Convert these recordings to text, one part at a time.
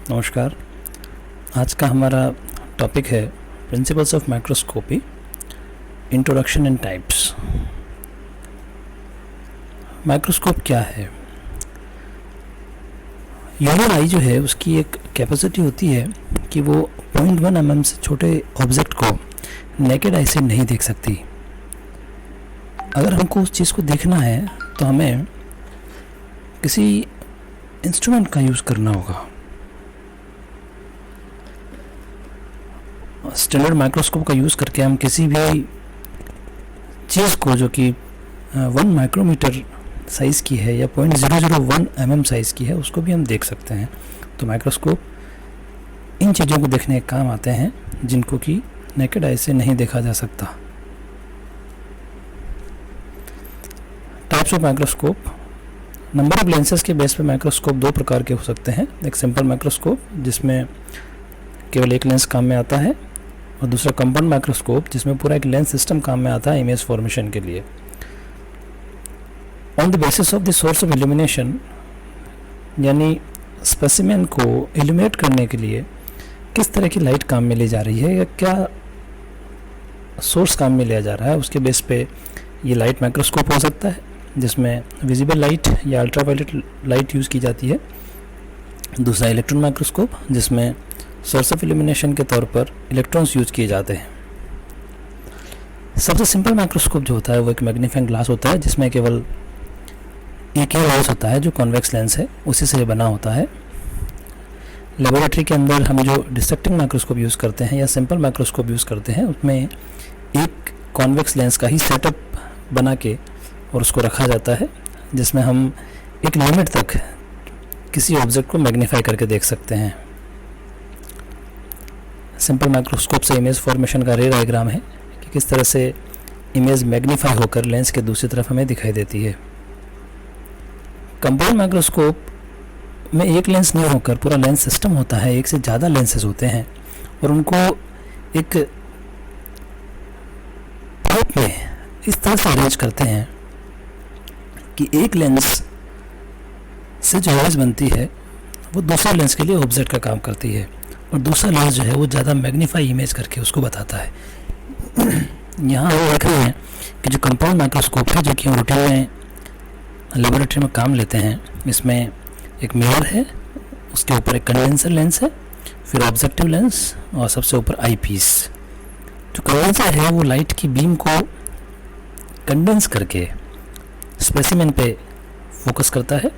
नमस्कार। आज का हमारा टॉपिक है principles of microscopy, introduction and types. Microscope क्या है? ह्यूमन आई जो है उसकी एक कैपेसिटी होती है कि वो 0.1 mm से छोटे ऑब्जेक्ट को नेकेड आई से नहीं देख सकती। अगर हमको उस चीज़ को देखना है तो हमें किसी इंस्ट्रूमेंट का यूज़ करना होगा। स्टैंडर्ड माइक्रोस्कोप का यूज़ करके हम किसी भी चीज़ को जो कि 1 माइक्रोमीटर साइज़ की है या 0.001 mm साइज़ की है उसको भी हम देख सकते हैं। तो माइक्रोस्कोप इन चीज़ों को देखने के काम आते हैं जिनको कि नेकेड आई से नहीं देखा जा सकता। Types of microscope. Number of lenses के बेस पे माइक्रोस्कोप दो प्रकार के हो सकते हैं। एक सिंपल माइक्रोस्कोप जिसमें केवल एक लेंस काम में आता है, और दूसरा कंपाउंड माइक्रोस्कोप जिसमें पूरा एक लेंस सिस्टम काम में आता है इमेज फॉर्मेशन के लिए। On the basis of the source of illumination, यानी स्पेसिमेन को इल्यूमिनेट करने के लिए किस तरह की लाइट काम में ली जा रही है या क्या सोर्स काम में लिया जा रहा है, उसके बेस पे ये लाइट माइक्रोस्कोप हो सकता है जिसमें विजिबल लाइट या अल्ट्रावायलेट लाइट यूज़ की जाती है। दूसरा इलेक्ट्रॉन माइक्रोस्कोप जिसमें सोर्स ऑफ इल्यूमिनेशन के तौर पर इलेक्ट्रॉन्स यूज किए जाते हैं। सबसे सिंपल माइक्रोस्कोप जो होता है वो एक मैग्नीफाइंग ग्लास होता है जिसमें केवल एक ही लेंस होता है जो कॉन्वेक्स लेंस है, उसी से ये बना होता है। लेबोरेटरी के अंदर हम जो डिसेक्टिंग माइक्रोस्कोप यूज़ करते हैं या सिंपल माइक्रोस्कोप यूज़ करते हैं उसमें एक कॉन्वेक्स लेंस का ही सेटअप बना के और उसको रखा जाता है जिसमें हम एक लिमिट तक किसी ऑब्जेक्ट को मैग्नीफाई करके देख सकते हैं। सिंपल माइक्रोस्कोप से इमेज फॉर्मेशन का रे डायग्राम है कि किस तरह से इमेज मैग्नीफाई होकर लेंस के दूसरी तरफ हमें दिखाई देती है। कंपाउंड माइक्रोस्कोप में एक लेंस नहीं होकर पूरा लेंस सिस्टम होता है, एक से ज़्यादा लेंसेज होते हैं और उनको एक पाइप में इस तरह से अरेंज करते हैं कि एक लेंस से जो इमेज बनती है वो दूसरे लेंस के लिए ऑब्जेक्ट का काम करती है और दूसरा लेंस जो है वो ज़्यादा मैग्नीफाई इमेज करके उसको बताता है। यहाँ हम देख रहे हैं कि जो कंपाउंड माइक्रोस्कोप है जो कि हम रूटीन में लेबोरेटरी में काम लेते हैं, इसमें एक मिरर है, उसके ऊपर एक कंडेंसर लेंस है, फिर ऑब्जेक्टिव लेंस और सबसे ऊपर आई पीस। जो कंडेंसर है वो लाइट की बीम को कंडेंस करके स्पेसिमेन पे फोकस करता है।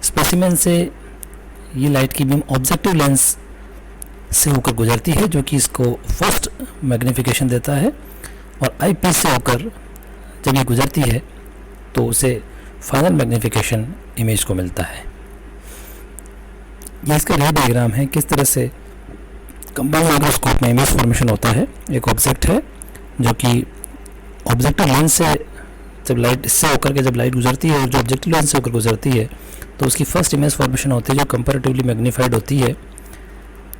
स्पेसिमेन से ये लाइट की बीम ऑब्जेक्टिव लेंस से होकर गुजरती है जो कि इसको फर्स्ट मैग्नीफिकेशन देता है, और आई पीस से होकर जब ये गुजरती है तो उसे फाइनल मैग्नीफिकेशन इमेज को मिलता है। ये इसका रे डायग्राम है किस तरह से कंपाउंड माइक्रोस्कोप में इमेज फॉर्मेशन होता है। एक ऑब्जेक्ट है जो कि ऑब्जेक्टिव लेंस से जब लाइट इससे होकर के जब लाइट गुजरती है और जो ऑब्जेक्टिव लेंस से होकर गुजरती है तो उसकी फर्स्ट इमेज फॉर्मेशन होती है जो कंपैरेटिवली मैग्नीफाइड होती है।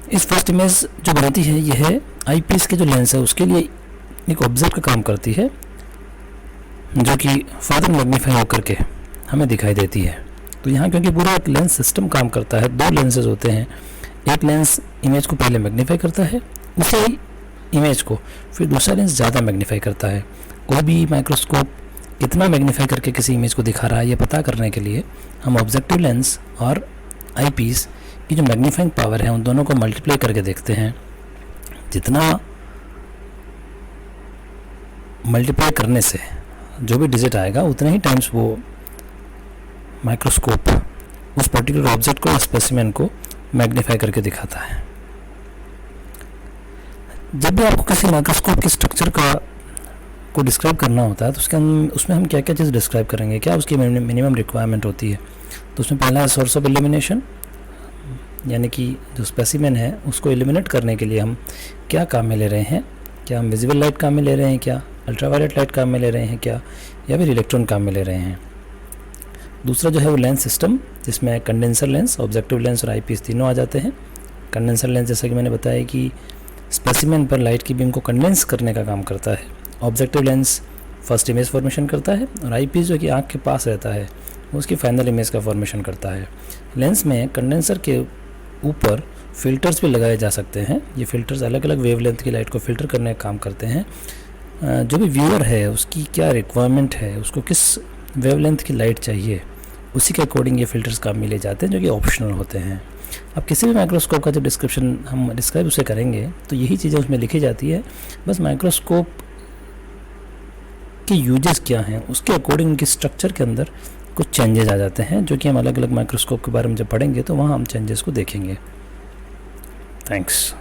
इस फर्स्ट इमेज जो बनती है ये है आई पीस के जो लेंस है उसके लिए एक ऑब्जेक्ट का काम करती है जो कि फर्दर मैग्नीफाई होकर के हमें दिखाई देती है। तो यहाँ क्योंकि पूरा एक लेंस सिस्टम काम करता है, दो लेंसेज होते हैं, एक लेंस इमेज को पहले मैग्नीफाई करता है, उसी इमेज को फिर दूसरा लेंस ज़्यादा मैग्नीफाई करता है। कोई भी माइक्रोस्कोप इतना मैग्नीफाई करके किसी इमेज को दिखा रहा है ये पता करने के लिए हम ऑब्जेक्टिव लेंस और आई पीस की जो मैग्नीफाइंग पावर है उन दोनों को मल्टीप्लाई करके देखते हैं। जितना मल्टीप्लाई करने से जो भी डिजिट आएगा उतने ही टाइम्स वो माइक्रोस्कोप उस पर्टिकुलर ऑब्जेक्ट को, स्पेसिमेन को मैग्नीफाई करके दिखाता है। जब भी आपको किसी माइक्रोस्कोप के स्ट्रक्चर को डिस्क्राइब करना होता है तो उसमें हम क्या क्या चीज़ डिस्क्राइब करेंगे, क्या उसकी मिनिमम रिक्वायरमेंट होती है। तो उसमें पहला है सोर्स ऑफ इल्यूमिनेशन, यानी कि जो स्पेसिमेन है उसको इल्यूमिनेट करने के लिए हम क्या काम में ले रहे हैं, क्या हम विजिबल लाइट काम में ले रहे हैं, क्या अल्ट्रावायलेट लाइट काम में ले रहे हैं क्या, या फिर इलेक्ट्रॉन काम में ले रहे हैं। दूसरा जो है वो लेंस सिस्टम जिसमें कंडेंसर लेंस, ऑब्जेक्टिव लेंस और आई पीस तीनों आ जाते हैं। कंडेंसर लेंस जैसा कि मैंने बताया कि स्पेसिमेन पर लाइट की बीम को कंडेंस करने का काम करता है। Objective lens first image formation करता है और आई पीस जो कि आँख के पास रहता है वो उसकी फाइनल इमेज का फॉर्मेशन करता है। लेंस में कंडेंसर के ऊपर फ़िल्टर्स भी लगाए जा सकते हैं। ये फ़िल्टर्स अलग अलग वेवलेंथ की लाइट को फ़िल्टर करने का काम करते हैं। जो भी व्यूअर है उसकी क्या रिक्वायरमेंट है, उसको किस वेवलेंथ की लाइट चाहिए, उसी के अकॉर्डिंग ये फ़िल्टर्स काम में लिए जाते हैं, जो कि ऑप्शनल होते हैं। अब किसी भी माइक्रोस्कोप का जब डिस्क्रिप्शन हम डिस्क्राइब उसे करेंगे तो यही चीज़ें उसमें लिखी जाती है। बस माइक्रोस्कोप के यूजेस क्या हैं उसके अकॉर्डिंग उनके स्ट्रक्चर के अंदर कुछ चेंजेस आ जाते हैं, जो कि हम अलग अलग माइक्रोस्कोप के बारे में जब पढ़ेंगे तो वहाँ हम चेंजेस को देखेंगे। थैंक्स।